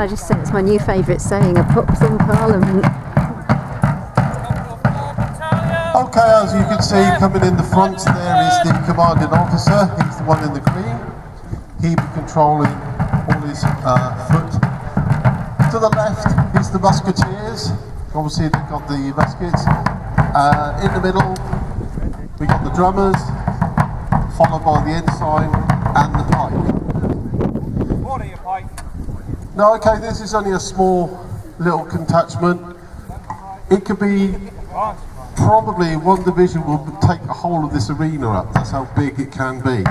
I just say it's my new favourite saying, a pop's on Parliament. Okay, as you can see, coming in the front there is the commanding officer. He's the one in the green. He'll be controlling all his foot. To the left is the musketeers. Obviously they've got the muskets. In the middle we got the drummers, followed by the ensign and the pike. What are you, pike? Now, okay, this is only a small little detachment. It could be probably one division will take the whole of this arena up. That's how big it can be.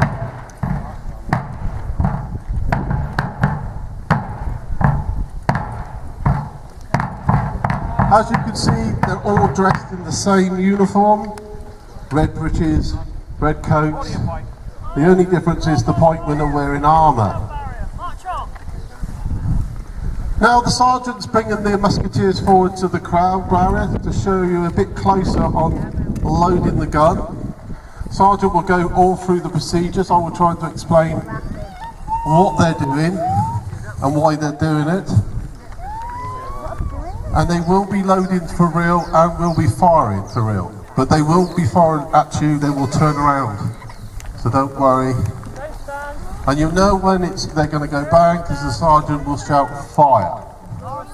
As you can see, they're all dressed in the same uniform. Red breeches, red coats. The only difference is the pikemen are wearing armour. Now the sergeant's bringing the musketeers forward to the crowd barrier to show you a bit closer on loading the gun. Sergeant will go all through the procedures. I will try to explain what they're doing and why they're doing it. And they will be loading for real and will be firing for real. But they will be firing at you, they will turn around. So don't worry. And you'll know when they're going to go bang because the sergeant will shout fire. Rob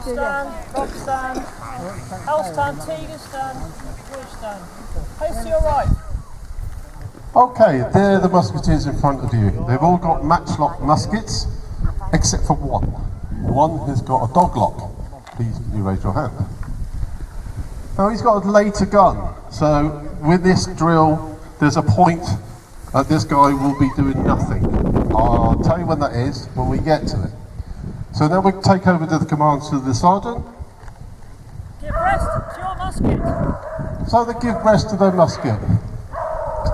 stand, L stand, Tiger stand, George stand. Face to your right. Okay, they're the musketeers in front of you. They've all got matchlock muskets, except for one. One has got a dog lock. Please, can you raise your hand? Now he's got a later gun. So with this drill, there's a point that this guy will be doing nothing. I'll tell you when that is when we get to it. So now we take over to the commands to the sergeant. Give rest to your musket. So they give rest to their musket.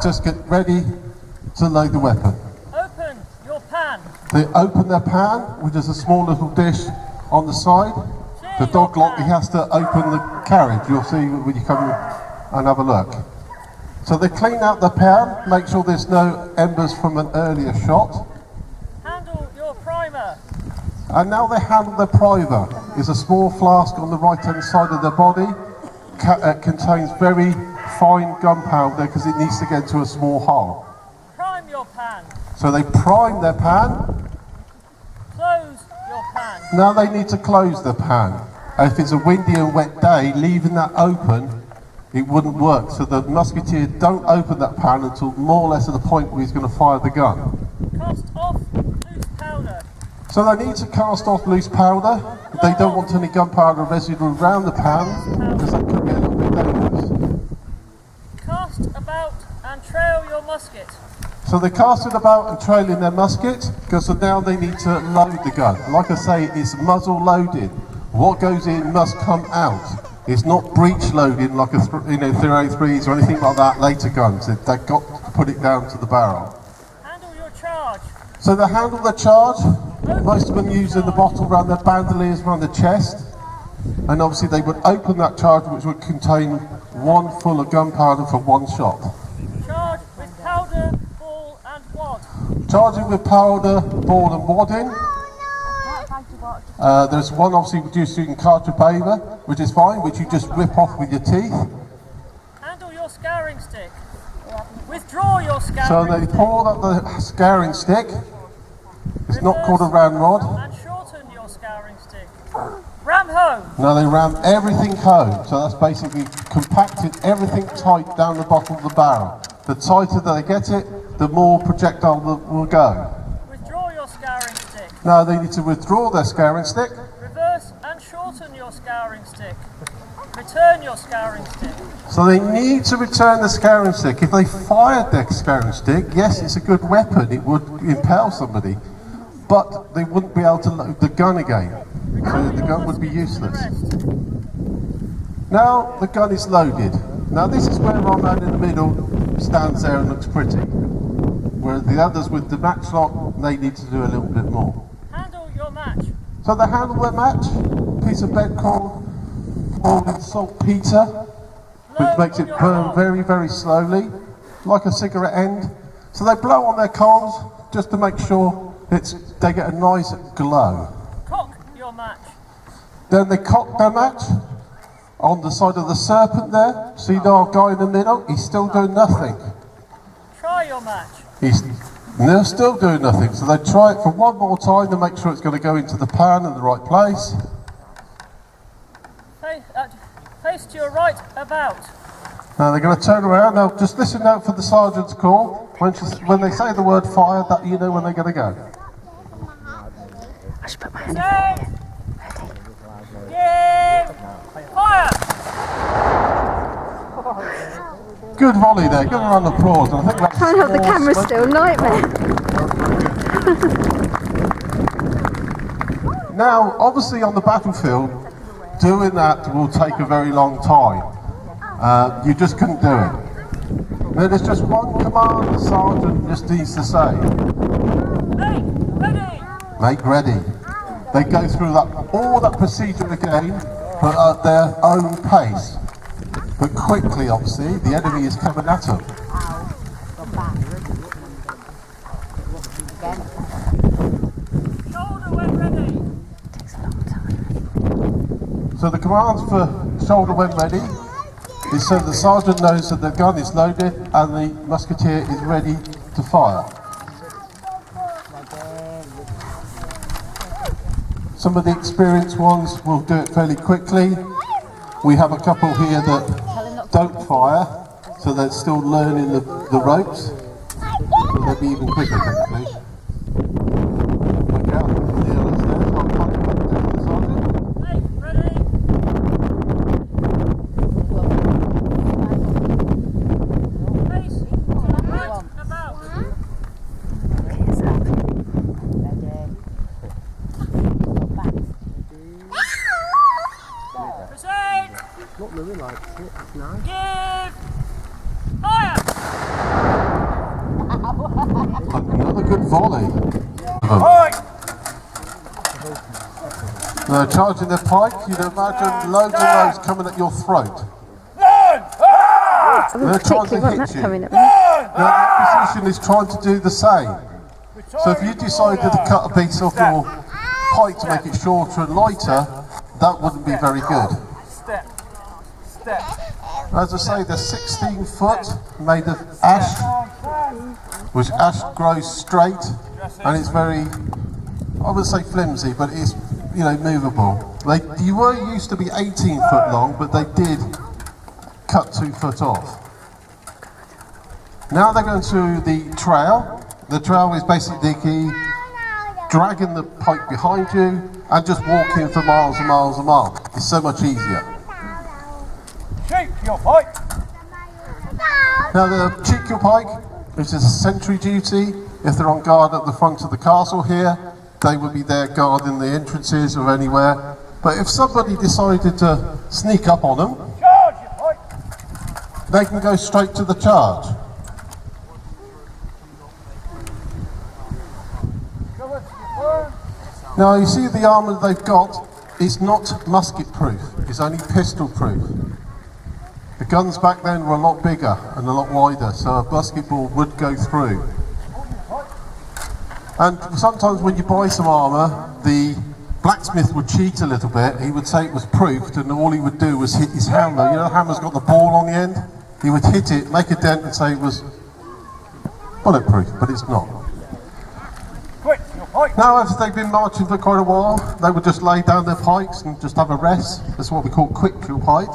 Just get ready to load the weapon. Open your pan. They open their pan, which is a small little dish on the side. The dog lock, he has to open the carriage. You'll see when you come and have a look. So they clean out the pan, make sure there's no embers from an earlier shot. Handle your primer. And now they handle their primer. It's a small flask on the right-hand side of their body. Contains very fine gunpowder because it needs to get into a small hole. Prime your pan. So they prime their pan. Close your pan. Now they need to close the pan. If it's a windy and wet day, leaving that open, it wouldn't work. So the musketeer don't open that pan until more or less at the point where he's going to fire the gun. Cast off loose powder. So they need to cast off loose powder. They don't want any gunpowder residue around the pan because that could be a little bit dangerous. Cast about and trail your musket. So they cast it about and trailing their musket because now they need to load the gun. Like I say, it's muzzle loaded. What goes in must come out. It's not breech loading like a 303s or anything like that later guns. They've got to put it down to the barrel. Handle your charge. So they handle the charge. Most of them using the bottle around their bandoliers around the chest. And obviously they would open that charge which would contain one full of gunpowder for one shot. Charge with powder, ball and wad. Charging with powder, ball and wadding. There's one obviously reducing cartridge paper, which is fine, which you just rip off with your teeth. Handle your scouring stick. Withdraw your scouring So they stick. pull up the scouring stick. It's not called a ramrod. And shorten your scouring stick. Ram home. Now they ram everything home. So that's basically compacted everything tight down the bottom of the barrel. The tighter that they get it, the more projectile will go. Withdraw your scouring stick. Now they need to withdraw their scouring stick. Reverse and shorten your scouring stick. Return your scouring stick. So they need to return the scouring stick. If they fired their scouring stick, yes, it's a good weapon. It would impale somebody. But they wouldn't be able to load the gun again. So the gun would be useless. Now the gun is loaded. Now this is where our man in the middle stands there and looks pretty. Where the others with the matchlock, they need to do a little bit more. Handle your match. So they handle their match. Piece of bedcorn poured with saltpeter, which makes it burn very, very slowly, like a cigarette end. So they blow on their coals just to make sure they get a nice glow. Cock your match. Then they cock their match on the side of the serpent there. See our guy in the middle? He's still doing nothing. Try your match. They're still doing nothing. So they try it for one more time to make sure it's going to go into the pan in the right place. Face to your right, about. Now they're going to turn around. Now just listen out for the sergeant's call. When they say the word fire, that you know when they're going to go. I should put my hand over here. Give fire! Good volley there. Give a round of applause. And I think that's Can't hold the camera still, nightmare. Now, obviously on the battlefield, doing that will take a very long time. You just couldn't do it. Now, there's just one command the sergeant just needs to say. Make ready! Make ready. They go through all that procedure again, but at their own pace. But quickly, obviously, the enemy is coming at them. Shoulder when ready! Takes a long time. So the commands for shoulder when ready is so the sergeant knows that the gun is loaded and the musketeer is ready to fire. Some of the experienced ones will do it fairly quickly. We have a couple here that don't fire, so they're still learning the ropes. So they'll be even quicker, actually. Okay, the others there, so I'll punch back down to the sergeant. Make ready! Face to the right, about. Proceed! Not really like it, it's nice. Give fire! Another good volley. Pike! They're charging their pike. You'd imagine loads of those coming at your throat. I They're wouldn't trying to particularly want hit that you. coming at me. Now the opposition is trying to do the same. So if you decided to cut a piece off your pike to make it shorter and lighter, that wouldn't be very good. Step. As I say, they're 16 foot, made of ash, which ash grows straight, and it's very, I would say flimsy, but it's, you know, movable. You were used to be 18 foot long, but they did cut 2 foot off. Now they're going to the trail. The trail is basically dragging the pike behind you and just walking for miles and miles and miles. It's so much easier. Cheek your pike! Now the cheek your pike, which is a sentry duty. If they're on guard at the front of the castle here, they would be there guarding the entrances or anywhere. But if somebody decided to sneak up on them, Charge your pike! they can go straight to the charge. Now you see the armour they've got is not musket proof, it's only pistol proof. The guns back then were a lot bigger and a lot wider, so a musket ball would go through. And sometimes when you buy some armour, the blacksmith would cheat a little bit. He would say it was proofed, and all he would do was hit his hammer. You know the hammer's got the ball on the end? He would hit it, make a dent and say it was bulletproof, but it's not. Now, as they've been marching for quite a while, they would just lay down their pikes and just have a rest. That's what we call quick drill pike.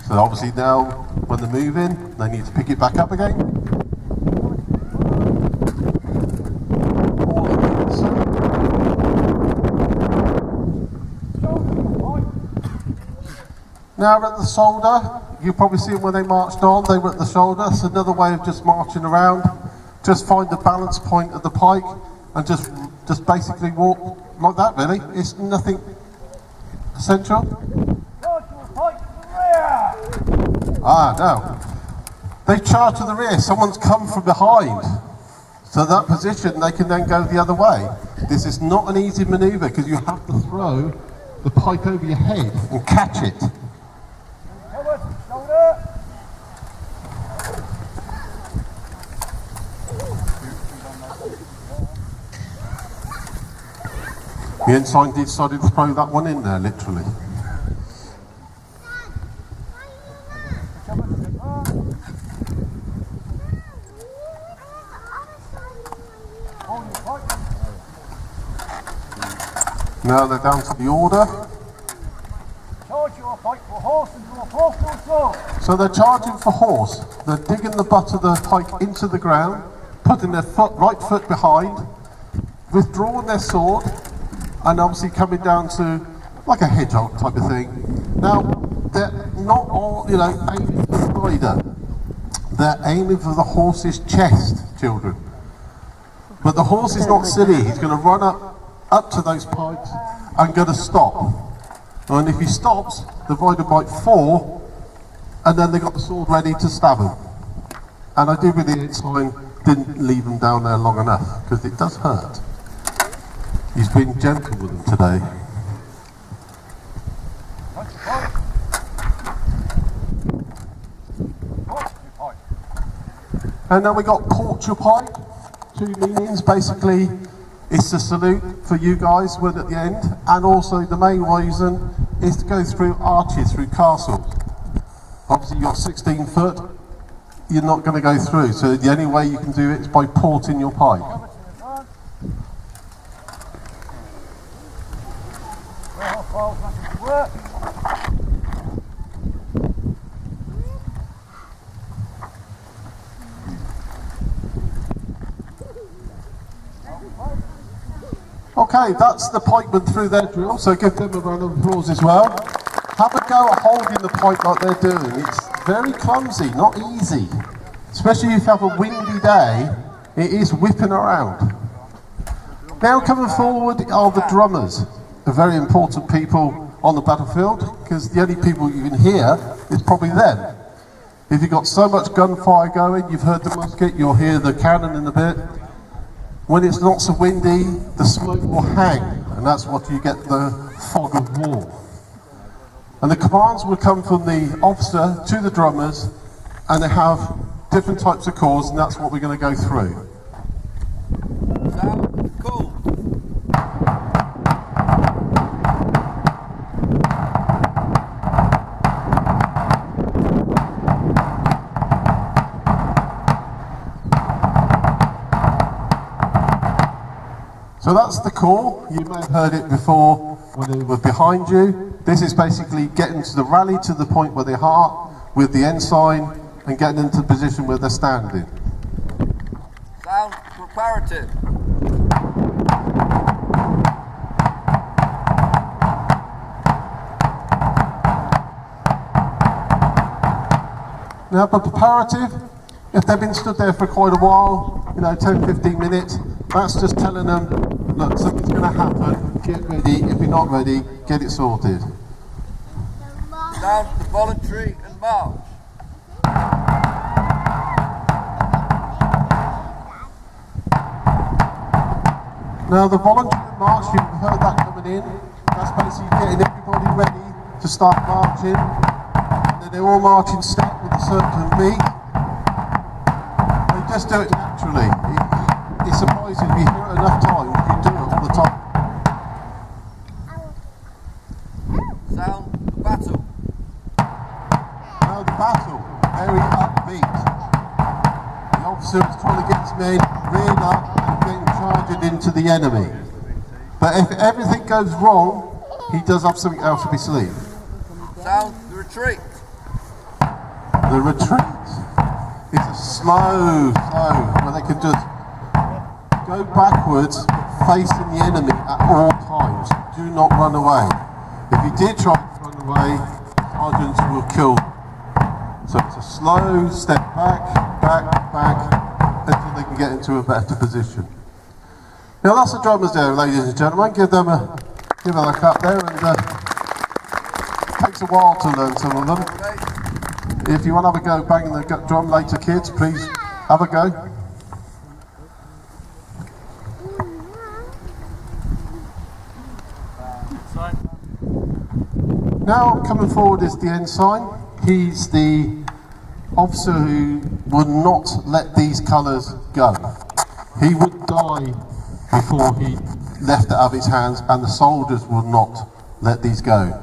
So obviously now, when they're moving, they need to pick it back up again. Now we're at the shoulder. You probably see them when they marched on, they were at the shoulder. It's another way of just marching around. Just find the balance point of the pike and just basically walk like that, really. It's nothing essential. Ah, no. They charge to the rear. Someone's come from behind. So that position, they can then go the other way. This is not an easy manoeuvre because you have to throw the pike over your head and catch it. The ensign decided to throw that one in there, literally. Now they're down to the order. Charge your pike for horse and draw forth to sword. So they're charging for horse. They're digging the butt of the pike into the ground, putting their right foot behind, withdrawing their sword, and obviously coming down to like a hedgehog type of thing. Now, they're not all, aiming for the rider. They're aiming for the horse's chest, children. But the horse is not silly. He's going to run up to those pikes and going to stop. And if he stops, the rider might fall, and then they got the sword ready to stab him. And I do believe the ensign didn't leave him down there long enough, because it does hurt. He's been gentle with them today. And then we got porch your pike. Two meanings, basically. It's a salute for you guys when at the end, and also the main reason is to go through arches, through castles. Obviously you're 16 foot, you're not going to go through, so the only way you can do it is by porting your pike. Okay, that's the pikemen through their drill, so give them a round of applause as well. Have a go at holding the pike like they're doing. It's very clumsy, not easy. Especially if you have a windy day, it is whipping around. Now coming forward are the drummers, the very important people on the battlefield, because the only people you can hear is probably them. If you've got so much gunfire going, you've heard the musket, you'll hear the cannon in a bit. When it's not so windy, the smoke will hang, and that's what you get the fog of war. And the commands will come from the officer to the drummers, and they have different types of calls, and that's what we're going to go through. Sound, call. So that's the call. You may have heard it before when it was behind you. This is basically getting to the rally to the point where they are with the ensign and getting into the position where they're standing. Sound, preparative. Now for preparative, if they've been stood there for quite a while, 10-15 minutes, that's just telling them, look, something's going to happen, get ready. If you're not ready, get it sorted. Sound, the voluntary and march. Now the voluntary march, you've heard that coming in. That's basically getting everybody ready to start marching. And then they're all marching step with a certain beat. They just do it naturally. It's surprising if you hear it enough times, you do it all the time. Sound, the battle. Now the battle, very upbeat. The officer is trying to get his men reared up and getting charged into the enemy. But if everything goes wrong, he does have something else up his sleeve. Sound, the retreat. The retreat is a slow, where they can just go backwards, facing the enemy at all times. Do not run away. If you did try to run away, sergeants will kill. So it's a slow step back, until they can get into a better position. Now that's the drummers there, ladies and gentlemen. Give them a clap there, and it takes a while to learn some of them. If you want to have a go banging the drum later, kids, please have a go. Now coming forward is the ensign. He's the officer who would not let these colours go. He would die before he left it out of his hands, and the soldiers will not let these go.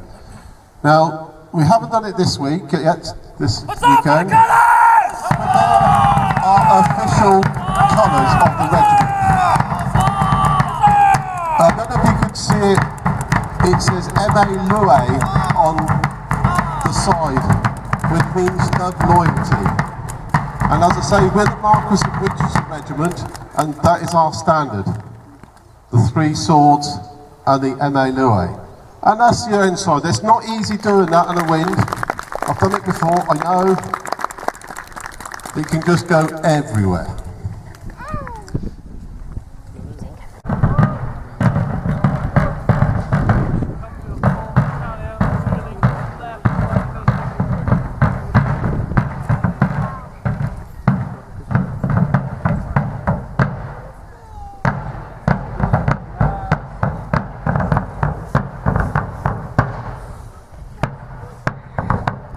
Now, we haven't done it this week yet, this weekend. Our official colours of the regiment. I don't know if you can see it, it says M.A. Louis on the side, which means love loyalty. And as I say, we're the Marquess of Winchesters Regiment, and that is our standard. The 3 swords and the M.A. Louis. And that's your inside. It's not easy doing that in the wind. I've done it before, I know. It can just go everywhere.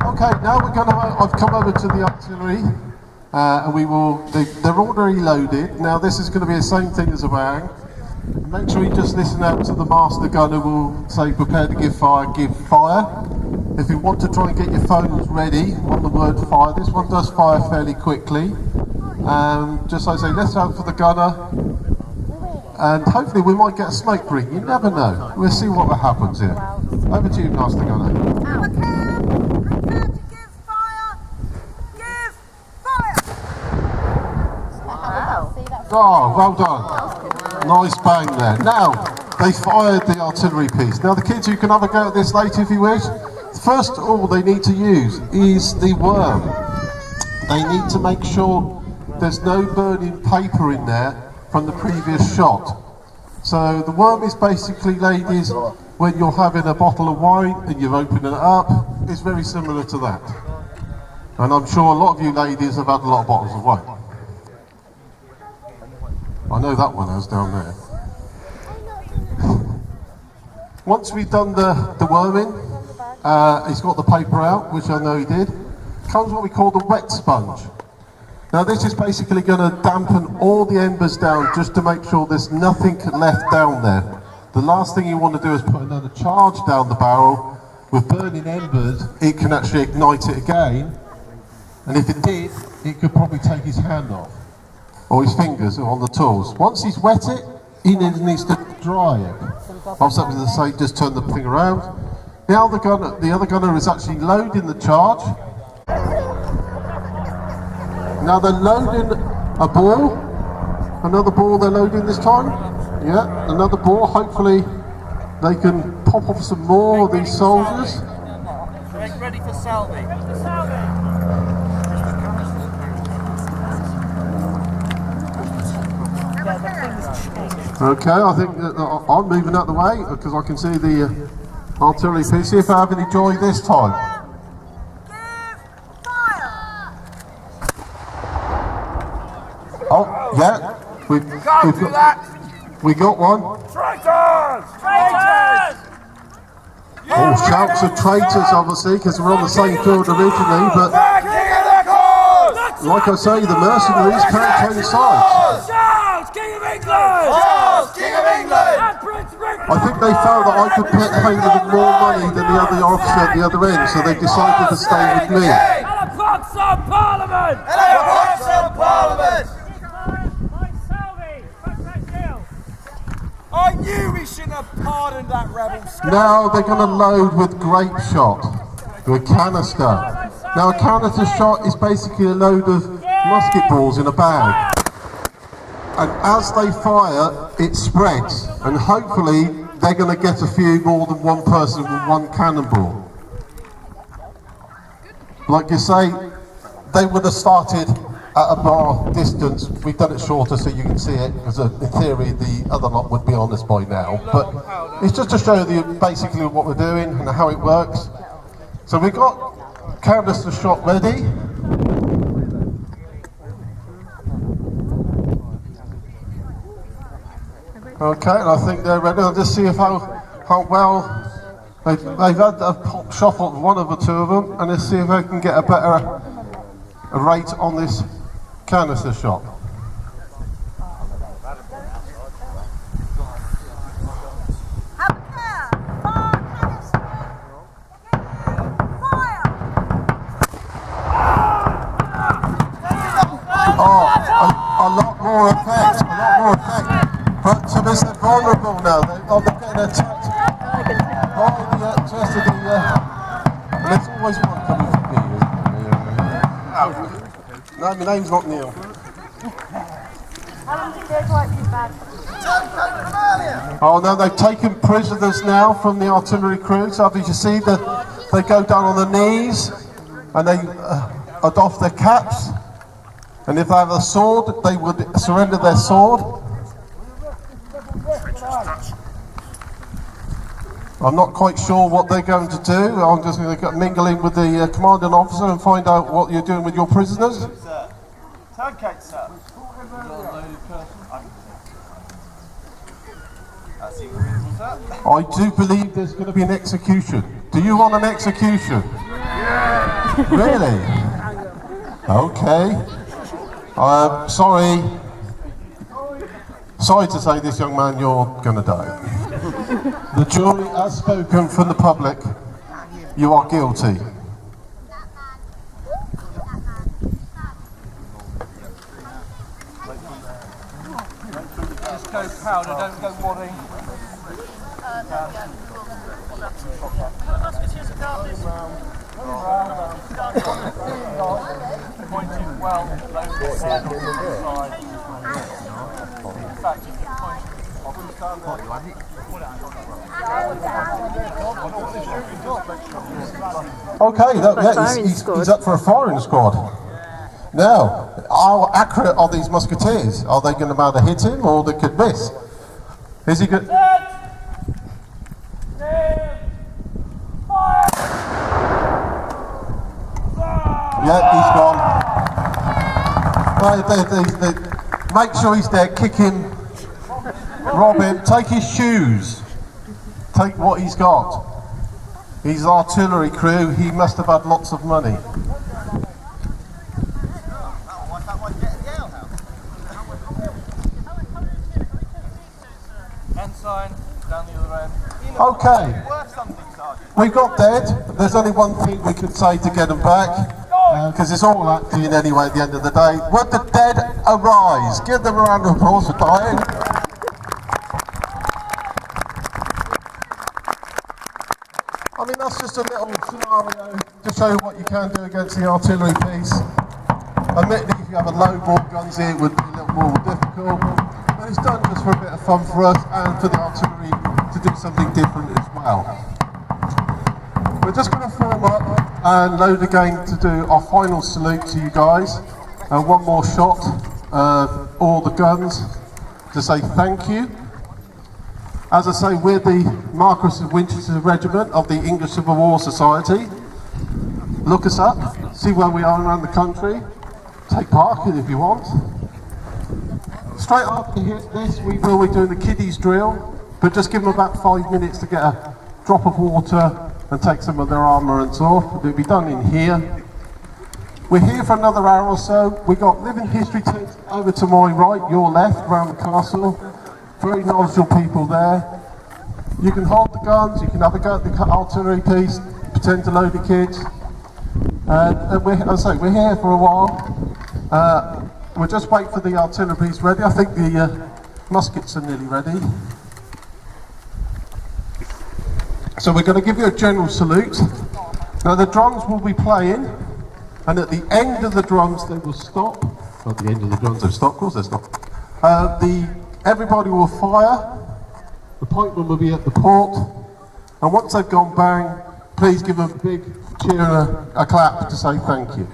Okay, now I've come over to the artillery, and they're already loaded. Now this is going to be the same thing as a bang. Make sure you just listen out to the master gunner who will say prepare to give fire, give fire. If you want to try and get your phones ready on the word fire, this one does fire fairly quickly. Just like I say, let's out for the gunner, and hopefully we might get a smoke ring, you never know. We'll see what happens here. Over to you, master gunner. Oh, well done. Nice bang there. Now, they fired the artillery piece. Now the kids, you can have a go at this later if you wish. First of all they need to use is the worm. They need to make sure there's no burning paper in there from the previous shot. So the worm is basically, ladies, when you're having a bottle of wine and you're opening it up, it's very similar to that. And I'm sure a lot of you ladies have had a lot of bottles of wine. I know that one has down there. Once we've done the worming, he's got the paper out, which I know he did. Comes what we call the wet sponge. Now this is basically going to dampen all the embers down just to make sure there's nothing left down there. The last thing you want to do is put another charge down the barrel. With burning embers, it can actually ignite it again. And if it did, it could probably take his hand off. Or his fingers on the tools. Once he's wet it, he needs to dry it. I was going to say, just turn the thing around. Now the other gunner is actually loading the charge. Now they're loading a ball. Another ball they're loading this time. Yeah, another ball. Hopefully they can pop off some more of these soldiers. Ready for Salvi. Okay, I think I'm moving out the way because I can see the artillery piece. See if I have any joy this time. Oh, yeah, we got one. Traitors! Traitors! Oh, shouts of traitors, obviously, because we're on the same field originally, but like I say, the mercenaries can't change sides. Charles, King of England! Charles, King of England! And Prince Richard! I think they felt that I could pay them more money than the other officer at the other end, so they decided to stay with me. And a box on Parliament! And a box on Parliament! I knew we shouldn't have pardoned that rebel. Now they're going to load with grape shot, with canister. Now a canister shot is basically a load of musket balls in a bag. And as they fire, it spreads. And hopefully they're going to get a few more than one person with one cannonball. Like you say, they would have started at a bar distance. We've done it shorter so you can see it, because in theory the other lot would be on us by now. But it's just to show you basically what we're doing and how it works. So we've got canister shot ready. Okay, and I think they're ready. I'll just see if how well they've had a pop shot on one of the two of them, and let's see if they can get a better rate on this canister shot. vulnerable now. They're getting attacked by the rest of the... and there's always one coming from me, isn't there? No, my name's not Neil. Oh no, they've taken prisoners now from the artillery crew. So did you see that they go down on their knees and they doff their caps? And if they have a sword, they would surrender their sword. I'm not quite sure what they're going to do. I'm just going to mingle in with the commanding officer and find out what you're doing with your prisoners. Sir. Tankate, sir. I do believe there's going to be an execution. Do you want an execution? Yeah. Really? Okay. Sorry to say this, young man, you're going to die. The jury has spoken from the public. You are guilty. Just go powder, don't go wadding. Pointing well low the head on the side. In fact, you can point Okay, he's up for a firing squad. Now, how accurate are these musketeers? Are they going to be able to hit him, or they could miss? Is he good? Yeah, he's gone. Make sure he's there. Kick him, rob him, take his shoes, take what he's got. He's artillery crew. He must have had lots of money. ensign down the other end. Okay, we got dead. There's only one thing we could say to get them back, because it's all acting anyway at the end of the day. Would the dead arise? Give them a round of applause for dying. I mean, that's just a little scenario to show you what you can do against the artillery piece. Admittedly, if you have a low bore guns here, it would be a little more difficult. But it's done just for a bit of fun for us and for the artillery to do something different as well. We're just going to form up and load again to do our final salute to you guys. One more shot of all the guns to say thank you. As I say, we're the Marquess of Winchesters Regiment of the English Civil War Society. Look us up, see where we are around the country, take part in it if you want. Straight after this, we will be doing the kiddies drill, but just give them about 5 minutes to get a drop of water and take some of their armourance off. It'll be done in here. We're here for another hour or so. We've got living history tents over to my right, your left, around the castle. Very knowledgeable people there. You can hold the guns, you can have a go at the artillery piece, pretend to load the kids. And we're here for a while. We'll just wait for the artillery piece ready. I think the muskets are nearly ready. So we're going to give you a general salute. Now the drums will be playing, and at the end of the drums they will stop. Not the end of the drums they'll stop, of course they stop. Everybody will fire, the pikemen will be at the port, and once they've gone bang, please give them a big cheer and a clap to say thank you.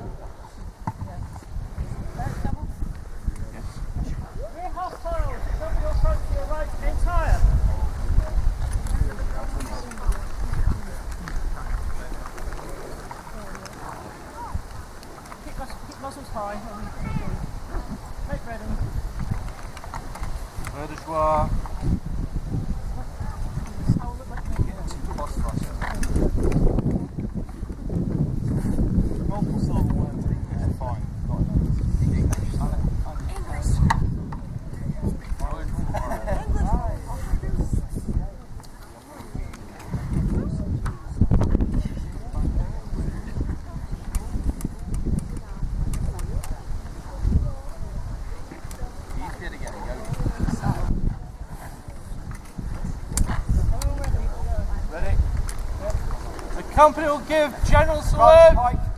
Keep muscles high. Make ready. Ready to are. company will give general salute. Pike.